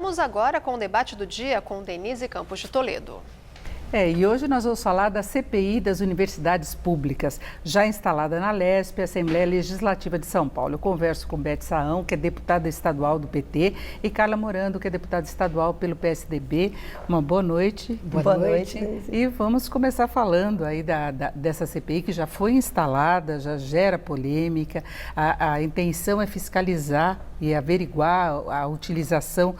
Vamos agora com o debate do dia com Denise Campos de Toledo. E hoje nós vamos falar da CPI das universidades públicas, já instalada na LESP, Assembleia Legislativa de São Paulo. Eu converso com Beth Saão, que é deputada estadual do PT, e Carla Morando, que é deputada estadual pelo PSDB. Uma boa noite. Boa noite. E vamos começar falando aí dessa CPI, que já foi instalada, já gera polêmica. A intenção é fiscalizar e averiguar a utilização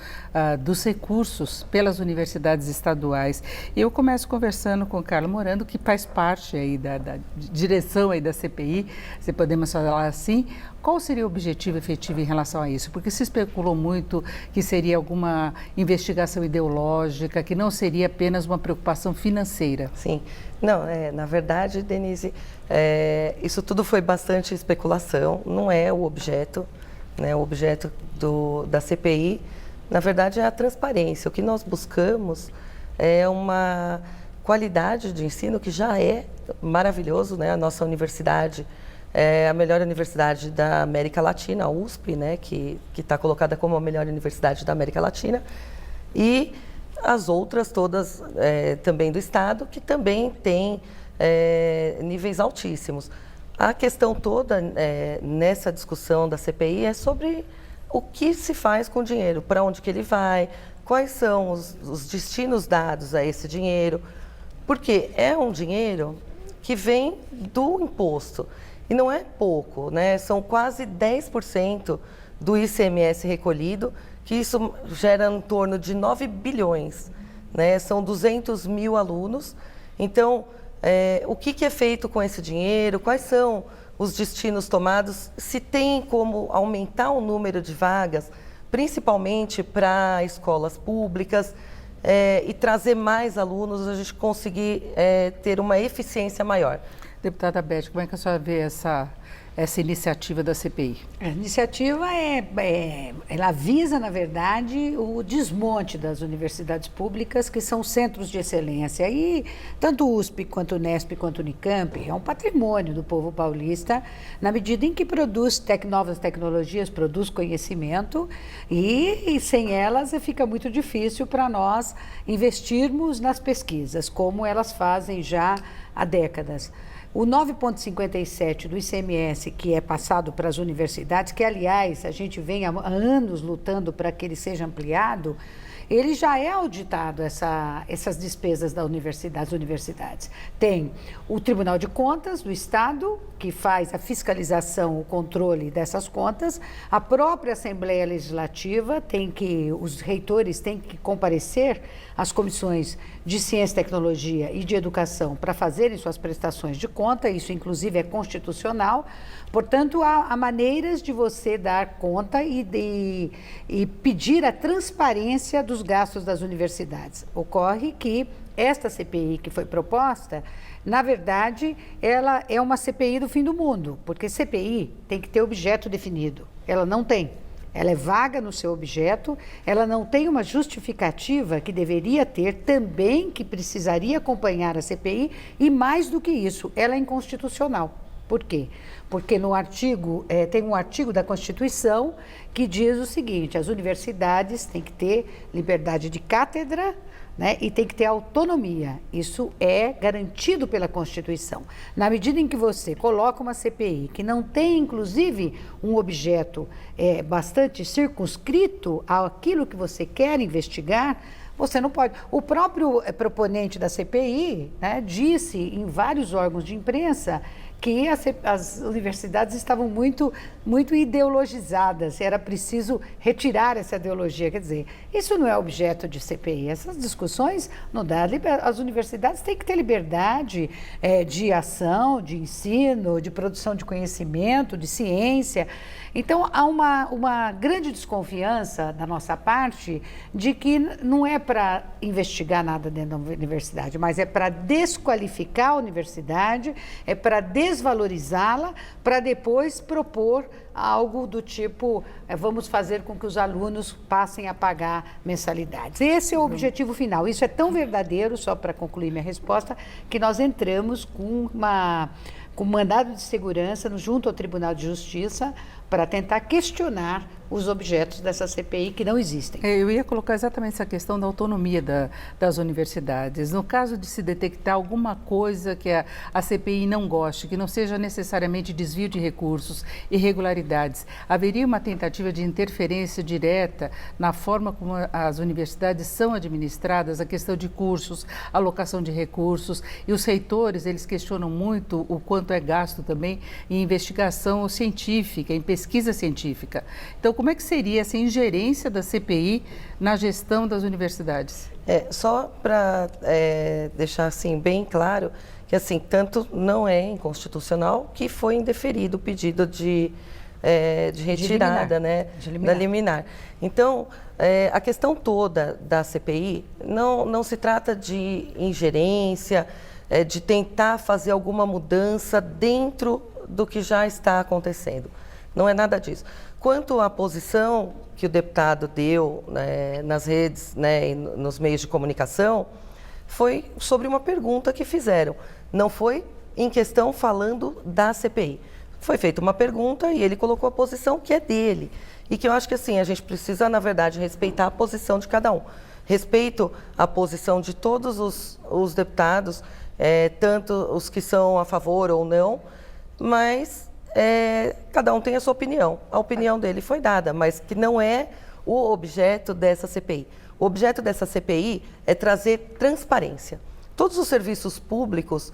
dos recursos pelas universidades estaduais. E eu começo conversando com Carla Morando, que faz parte aí da direção aí da CPI, se podemos falar assim. Qual seria o objetivo efetivo em relação a isso? Porque se especulou muito que seria alguma investigação ideológica, que não seria apenas uma preocupação financeira. Sim. Não, na verdade, Denise, isso tudo foi bastante especulação, não é o objeto. O objeto da CPI, na verdade, é a transparência. O que nós buscamos é uma qualidade de ensino que já é maravilhoso, né? A nossa universidade é a melhor universidade da América Latina, a USP, né? Que está colocada como a melhor universidade da América Latina, e as outras todas também do Estado, que também têm níveis altíssimos. A questão toda nessa discussão da CPI é sobre o que se faz com o dinheiro, para onde que ele vai, quais são os destinos dados a esse dinheiro, porque é um dinheiro que vem do imposto e não é pouco, né? São quase 10% do ICMS recolhido, que isso gera em torno de 9 bilhões, né? São 200 mil alunos, então o que é feito com esse dinheiro, quais são os destinos tomados, se tem como aumentar o número de vagas, principalmente para escolas públicas, e trazer mais alunos, a gente conseguir ter uma eficiência maior. Deputada Beth, como é que a senhora vê essa iniciativa da CPI? A iniciativa ela visa, na verdade, o desmonte das universidades públicas, que são centros de excelência. E tanto USP, quanto Unesp, quanto Unicamp, é um patrimônio do povo paulista, na medida em que produz novas tecnologias, produz conhecimento, e sem elas fica muito difícil para nós investirmos nas pesquisas, como elas fazem já há décadas. O 9,57 do ICMS, que é passado para as universidades, que, aliás, a gente vem há anos lutando para que ele seja ampliado, ele já é auditado, essas despesas das universidades. Tem o Tribunal de Contas do Estado, que faz a fiscalização, o controle dessas contas, a própria Assembleia Legislativa, os reitores têm que comparecer às comissões de Ciência e Tecnologia e de Educação para fazerem suas prestações de conta, isso inclusive é constitucional. Portanto, há maneiras de você dar conta e pedir a transparência dos gastos das universidades. Ocorre que esta CPI que foi proposta, na verdade, ela é uma CPI do fim do mundo, porque CPI tem que ter objeto definido. Ela não tem. Ela é vaga no seu objeto, ela não tem uma justificativa que deveria ter também, que precisaria acompanhar a CPI, e mais do que isso, ela é inconstitucional. Por quê? Porque tem um artigo da Constituição que diz o seguinte: as universidades têm que ter liberdade de cátedra, né, e tem que ter autonomia. Isso é garantido pela Constituição. Na medida em que você coloca uma CPI que não tem, inclusive, um objeto bastante circunscrito àquilo que você quer investigar, você não pode. O próprio proponente da CPI, né, disse em vários órgãos de imprensa que as universidades estavam muito ideologizadas, era preciso retirar essa ideologia. Quer dizer, isso não é objeto de CPI, essas discussões não dá. As universidades têm que ter liberdade de ação, de ensino, de produção de conhecimento, de ciência. Então, há uma grande desconfiança da nossa parte de que não é para investigar nada dentro da universidade, mas é para desqualificar a universidade, é para desvalorizá-la, para depois propor algo do tipo, vamos fazer com que os alunos passem a pagar mensalidades. Esse é o objetivo final. Isso é tão verdadeiro, só para concluir minha resposta, que nós entramos com mandado de segurança junto ao Tribunal de Justiça para tentar questionar os objetos dessa CPI que não existem. Eu ia colocar exatamente essa questão da autonomia das universidades. No caso de se detectar alguma coisa que a CPI não goste, que não seja necessariamente desvio de recursos, irregularidades, haveria uma tentativa de interferência direta na forma como as universidades são administradas, a questão de cursos, alocação de recursos, e os reitores, eles questionam muito o quanto é gasto também em investigação científica, em pesquisa científica. Então, como é que seria essa ingerência da CPI na gestão das universidades? Só para deixar assim bem claro que assim tanto não é inconstitucional que foi indeferido o pedido de retirada, né, da liminar. Então, a questão toda da CPI não se trata de ingerência, de tentar fazer alguma mudança dentro do que já está acontecendo. Não é nada disso. Quanto à posição que o deputado deu, né, nas redes, né, e nos meios de comunicação, foi sobre uma pergunta que fizeram. Não foi em questão falando da CPI. Foi feita uma pergunta e ele colocou a posição que é dele. E que eu acho que assim, a gente precisa, na verdade, respeitar a posição de cada um. Respeito a posição de todos os deputados, tanto os que são a favor ou não, mas cada um tem a sua opinião. A opinião dele foi dada, mas que não é o objeto dessa CPI. O objeto dessa CPI é trazer transparência. Todos os serviços públicos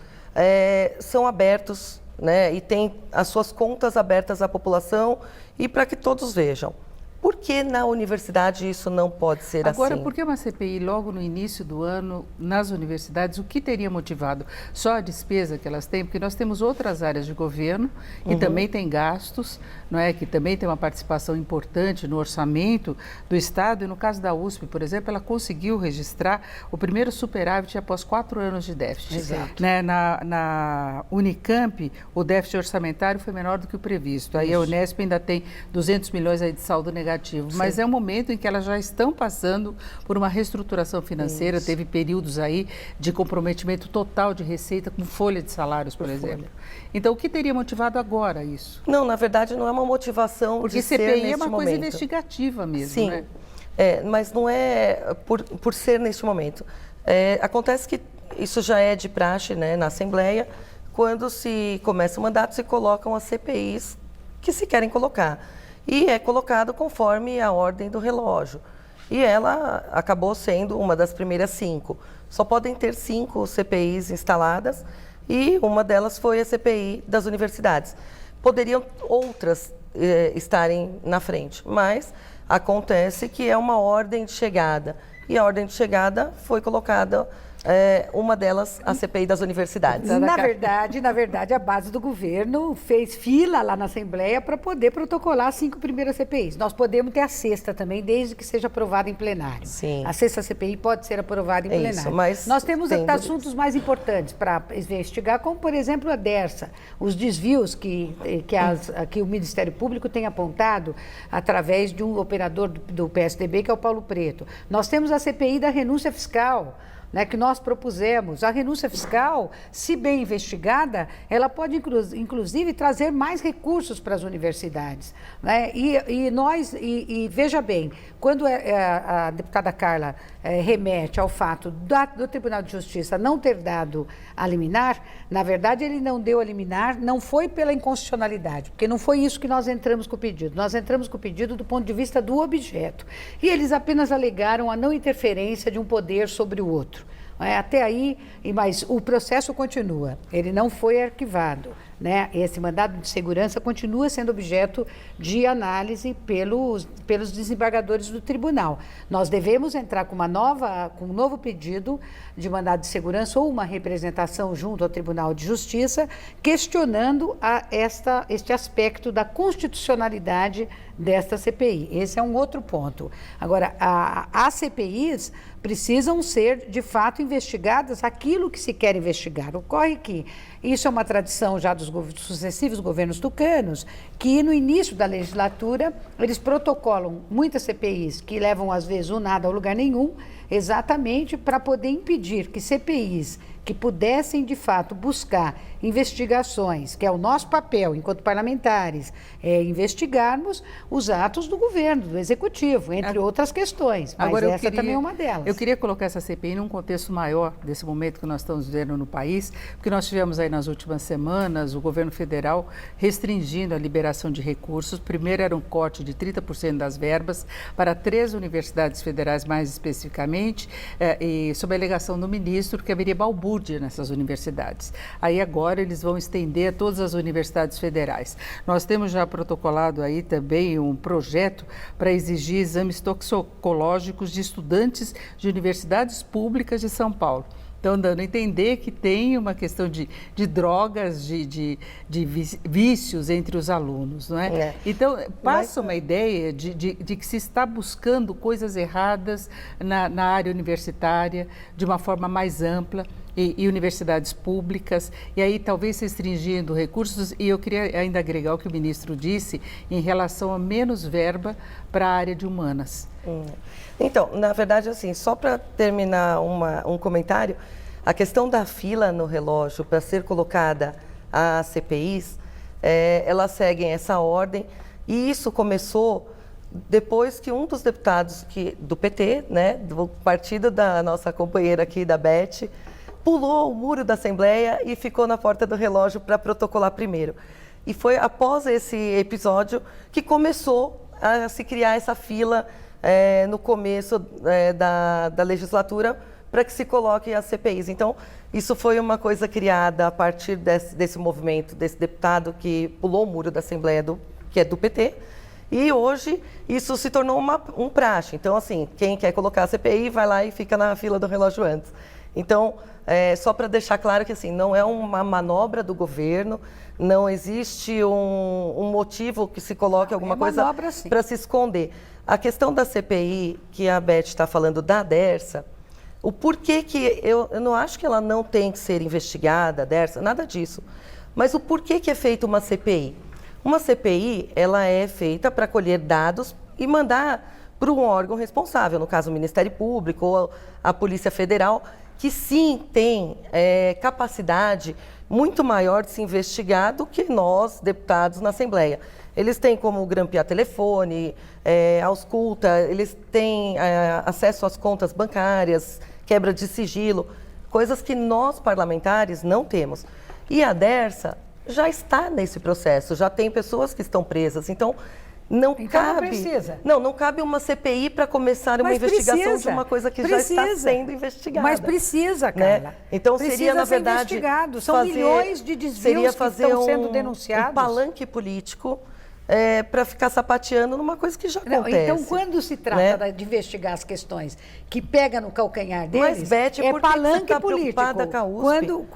são abertos, né, e têm as suas contas abertas à população e para que todos vejam. Por que na universidade isso não pode ser assim? Agora, por que uma CPI logo no início do ano nas universidades? O que teria motivado? Só a despesa que elas têm? Porque nós temos outras áreas de governo que também têm gastos, não é? Que também tem uma participação importante no orçamento do Estado. E no caso da USP, por exemplo, ela conseguiu registrar o primeiro superávit após 4 anos de déficit. Exato. Né? Na Unicamp, o déficit orçamentário foi menor do que o previsto. Aí a Unesp ainda tem 200 milhões aí de saldo negativo. Mas Sim. é um momento em que elas já estão passando por uma reestruturação financeira. Isso. Teve períodos aí de comprometimento total de receita com folha de salários, por exemplo. Então, o que teria motivado agora isso? Não, na verdade, não é uma motivação Porque de ser CPI neste é uma coisa momento. investigativa mesmo, Sim, né? mas não é por ser neste momento. Acontece que isso já é de praxe, né, na Assembleia, quando se começa o mandato, se colocam as CPIs que se querem colocar. E é colocado conforme a ordem do relógio. E ela acabou sendo uma das primeiras 5. Só podem ter 5 CPIs instaladas e uma delas foi a CPI das universidades. Poderiam outras estarem na frente, mas acontece que é uma ordem de chegada. E a ordem de chegada foi colocada, uma delas, a CPI das universidades. Na verdade, a base do governo fez fila lá na Assembleia para poder protocolar as 5 primeiras CPIs. Nós podemos ter a 6ª também, desde que seja aprovada em plenário. Sim. A 6ª CPI pode ser aprovada em plenário. Isso, mas nós temos assuntos mais importantes para investigar, como, por exemplo, a DERSA, os desvios que o Ministério Público tem apontado através de um operador do PSDB, que é o Paulo Preto. Nós temos a CPI da renúncia fiscal, né, que nós propusemos. A renúncia fiscal, se bem investigada, ela pode inclusive trazer mais recursos para as universidades, né? E veja bem, quando a deputada Carla remete ao fato do Tribunal de Justiça não ter dado a liminar, na verdade ele não deu a liminar, não foi pela inconstitucionalidade, porque não foi isso que nós entramos com o pedido. Nós entramos com o pedido do ponto de vista do objeto. E eles apenas alegaram a não interferência de um poder sobre o outro. Até aí, mas o processo continua, ele não foi arquivado, né? Esse mandado de segurança continua sendo objeto de análise pelos desembargadores do tribunal. Nós devemos entrar com um novo pedido de mandado de segurança ou uma representação junto ao Tribunal de Justiça, questionando este aspecto da constitucionalidade desta CPI. Esse é um outro ponto. Agora, as CPIs precisam ser, de fato, investigadas aquilo que se quer investigar. Ocorre que isso é uma tradição já dos sucessivos governos tucanos, que no início da legislatura eles protocolam muitas CPIs que levam, às vezes, o nada ao lugar nenhum, exatamente para poder impedir que CPIs que pudessem, de fato, buscar investigações, que é o nosso papel, enquanto parlamentares, investigarmos os atos do governo, do executivo, entre outras questões. Mas agora, essa também é uma delas. Eu queria colocar essa CPI num contexto maior desse momento que nós estamos vivendo no país, porque nós tivemos aí nas últimas semanas o governo federal restringindo a liberação de recursos. Primeiro era um corte de 30% das verbas para 3 universidades federais, mais especificamente, e sob a alegação do ministro que haveria balbúrdia nessas universidades. Aí agora eles vão estender a todas as universidades federais. Nós temos já protocolado aí também um projeto para exigir exames toxicológicos de estudantes de universidades públicas de São Paulo. Então, dando a entender que tem uma questão de drogas, de vícios entre os alunos, não é? Então, passa uma ideia de que se está buscando coisas erradas na área universitária de uma forma mais ampla e universidades públicas, e aí talvez restringindo recursos, e eu queria ainda agregar o que o ministro disse em relação a menos verba para a área de humanas. Então, na verdade, assim, só para terminar um comentário, a questão da fila no relógio para ser colocada a CPIs, elas seguem essa ordem, e isso começou depois que um dos deputados do PT, né, do partido da nossa companheira aqui, da Beth, pulou o muro da Assembleia e ficou na porta do relógio para protocolar primeiro. E foi após esse episódio que começou a se criar essa fila no começo da legislatura para que se coloque as CPIs. Então, isso foi uma coisa criada a partir desse movimento, desse deputado que pulou o muro da Assembleia, que é do PT, e hoje isso se tornou um praxe. Então, assim, quem quer colocar a CPI vai lá e fica na fila do relógio antes. Então, só para deixar claro que assim, não é uma manobra do governo, não existe um motivo que se coloque alguma coisa para se esconder. A questão da CPI, que a Beth está falando da Dersa, o porquê que eu não acho que ela não tem que ser investigada, a Dersa, nada disso. Mas o porquê que é feita uma CPI? Uma CPI, ela é feita para colher dados e mandar para um órgão responsável, no caso o Ministério Público ou a Polícia Federal, que sim tem capacidade muito maior de se investigar do que nós, deputados na Assembleia. Eles têm como grampear telefone, ausculta, eles têm acesso às contas bancárias, quebra de sigilo, coisas que nós, parlamentares, não temos. E a Dersa já está nesse processo, já tem pessoas que estão presas, então não cabe uma CPI para começar uma investigação de uma coisa que já está sendo investigada. Mas precisa, Carla. Né? Então seria, na verdade, são milhões de desvios que estão sendo denunciados. Um palanque político para ficar sapateando numa coisa que já acontece. Então, quando se trata de investigar as questões que pega no calcanhar deles, mas, Beth, é palanque você tá político. Com a USP?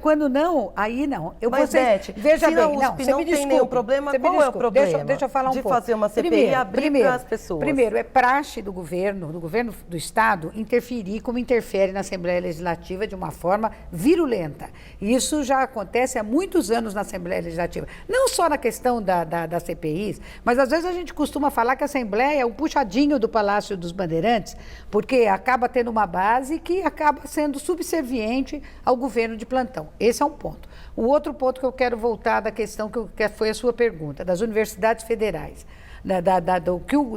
Quando não, aí não. Beth, veja se bem, a USP não tem nenhum problema, qual é o problema? Deixa eu falar um pouco. De fazer uma CPI e abrir para as pessoas. Primeiro, é praxe do governo do Estado, interferir como interfere na Assembleia Legislativa de uma forma virulenta. Isso já acontece há muitos anos na Assembleia Legislativa. Não só na questão das CPIs, mas às vezes a gente costuma falar que a Assembleia é um puxadinho do Palácio dos Bandeirantes, porque acaba tendo uma base que acaba sendo subserviente ao governo de plantão. Esse é um ponto. O outro ponto que eu quero voltar da questão que foi a sua pergunta, das universidades federais,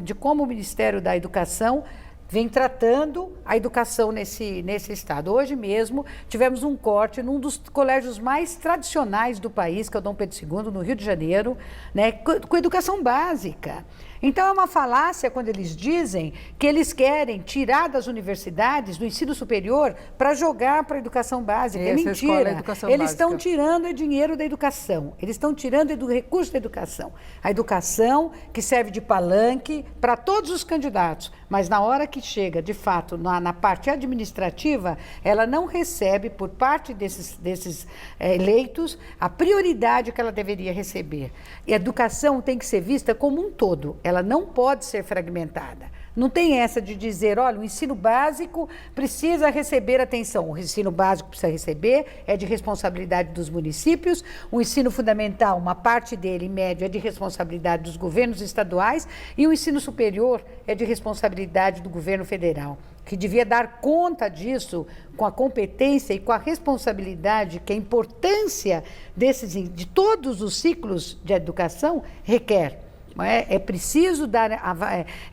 de como o Ministério da Educação vem tratando a educação nesse estado. Hoje mesmo tivemos um corte num dos colégios mais tradicionais do país, que é o Dom Pedro II, no Rio de Janeiro, né, com educação básica. Então é uma falácia quando eles dizem que eles querem tirar das universidades, do ensino superior, para jogar para a educação básica. É Essa escola é a mentira. educação Eles estão básica. tirando dinheiro da educação, eles estão tirando do recurso da educação. A educação que serve de palanque para todos os candidatos, mas na hora que chega, de fato, na parte administrativa, ela não recebe, por parte desses eleitos, a prioridade que ela deveria receber. E a educação tem que ser vista como um todo, ela não pode ser fragmentada. Não tem essa de dizer, olha, o ensino básico precisa receber atenção. O ensino básico precisa receber, é de responsabilidade dos municípios. O ensino fundamental, uma parte dele, em médio, é de responsabilidade dos governos estaduais. E o ensino superior é de responsabilidade do governo federal, que devia dar conta disso com a competência e com a responsabilidade que a importância de todos os ciclos de educação requer. É preciso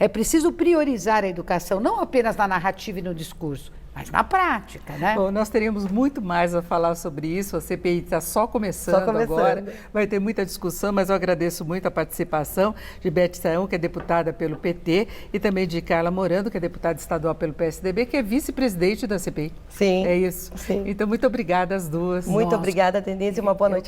é preciso priorizar a educação, não apenas na narrativa e no discurso, mas na prática, né? Bom, nós teríamos muito mais a falar sobre isso, a CPI está só começando agora, vai ter muita discussão, mas eu agradeço muito a participação de Beth Sayão, que é deputada pelo PT, e também de Carla Morando, que é deputada estadual pelo PSDB, que é vice-presidente da CPI. Sim. É isso. Sim. Então, muito obrigada às duas. Muito obrigada, Denise, e uma boa noite.